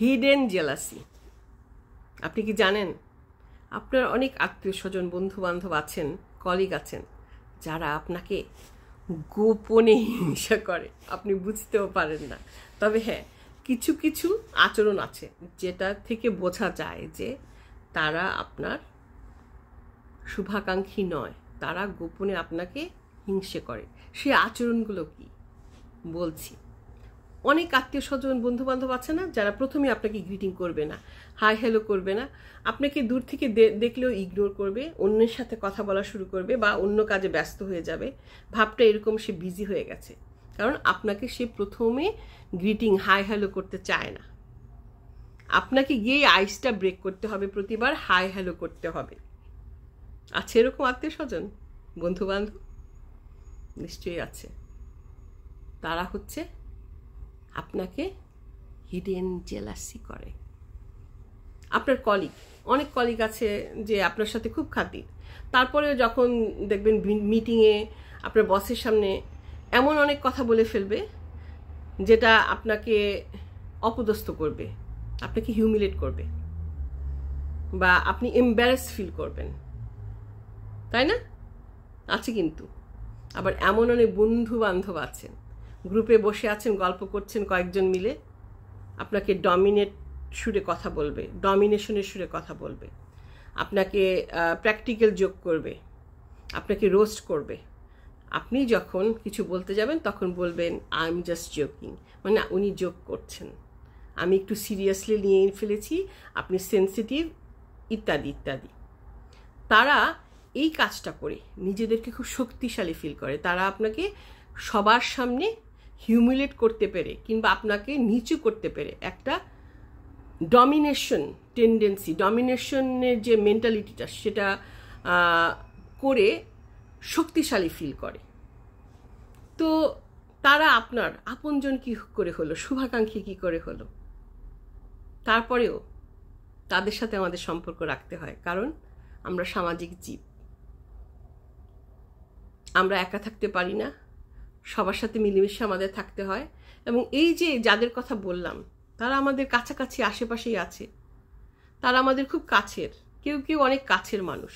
Hidden jealousy. আপনি কি জানেন আপনার অনেক আত্মীয় স্বজন বন্ধু বান্ধব আছেন, কলিগ আছেন, যারা আপনাকে গোপনে হিংসা করে, আপনি বুঝতেও পারেন না। তবে হ্যাঁ, কিছু কিছু আচরণ আছে যেটা থেকে বোঝা যায় যে তারা আপনার শুভাকাঙ্ক্ষী নয়, তারা গোপনে আপনাকে হিংসে করে। সেই আচরণগুলো কি বলছি। অনেক আত্মীয় স্বজন বন্ধু বান্ধব আছে না, যারা প্রথমে আপনাকে গ্রিটিং করবে না, হাই হ্যালো করবে না, আপনাকে দূর থেকে দেখলেও ইগনোর করবে, অন্যের সাথে কথা বলা শুরু করবে বা অন্য কাজে ব্যস্ত হয়ে যাবে। ভাবটা এরকম সে বিজি হয়ে গেছে, কারণ আপনাকে সে প্রথমে গ্রিটিং হাই হ্যালো করতে চায় না। আপনাকে গিয়ে আইসটা ব্রেক করতে হবে, প্রতিবার হাই হ্যালো করতে হবে। আছে এরকম আত্মীয় স্বজন বন্ধু বান্ধব? নিশ্চয়ই আছে। তারা হচ্ছে আপনাকে হিডেন জেলাসি করে। আপনার কলিগ, অনেক কলিগ আছে যে আপনার সাথে খুব খাতির, তারপরেও যখন দেখবেন মিটিংয়ে আপনার বসের সামনে এমন অনেক কথা বলে ফেলবে যেটা আপনাকে অপদস্থ করবে, আপনাকে হিউমিলেট করবে বা আপনি এম্বারেস ফিল করবেন, তাই না? আছে কিন্তু। আবার এমন অনেক বন্ধু বান্ধব আছেন, গ্রুপে বসে আছেন, গল্প করছেন কয়েকজন মিলে, আপনাকে ডমিনেট সুরে কথা বলবে, ডমিনেশনের সুরে কথা বলবে, আপনাকে প্র্যাকটিক্যাল জোক করবে, আপনাকে রোস্ট করবে। আপনি যখন কিছু বলতে যাবেন তখন বলবেন আই এম জাস্ট জোকিং, মানে উনি জোক করছেন, আমি একটু সিরিয়াসলি নিয়ে ফেলেছি, আপনি সেন্সিটিভ, ইত্যাদি ইত্যাদি। তারা এই কাজটা করে নিজেদেরকে খুব শক্তিশালী ফিল করে। তারা আপনাকে সবার সামনে হিউমিলেট করতে পেরে কিংবা আপনাকে নিচু করতে পেরে একটা ডমিনেশন টেন্ডেন্সি, ডমিনেশনের যে মেন্টালিটিটা, সেটা করে শক্তিশালী ফিল করে। তো তারা আপনার আপনজন কি করে হলো, শুভাকাঙ্ক্ষী কি করে হলো? তারপরেও তাদের সাথে আমাদের সম্পর্ক রাখতে হয়, কারণ আমরা সামাজিক জীব, আমরা একা থাকতে পারি না, সবার সাথে মিলেমিশে আমাদের থাকতে হয়। এবং এই যে যাদের কথা বললাম, তারা আমাদের কাছাকাছি আশেপাশেই আছে, তারা আমাদের খুব কাছের, কেউ কেউ অনেক কাছের মানুষ।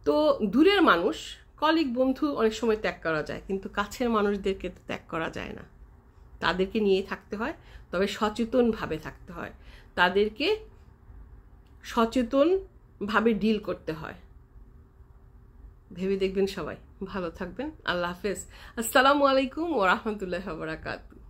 তো দূরের মানুষ, কলিগ বন্ধু অনেক সময় ত্যাগ করা যায়, কিন্তু কাছের মানুষদেরকে তো ত্যাগ করা যায় না, তাদেরকে নিয়েই থাকতে হয়। তবে সচেতনভাবে থাকতে হয়, তাদেরকে সচেতনভাবে ডিল করতে হয়। ভেবে দেখবেন সবাই। ভালো থাকবেন। আল্লাহ হাফেজ। আসসালামু আলাইকুম ওয়া রাহমাতুল্লাহি ওয়া বারাকাতুহু।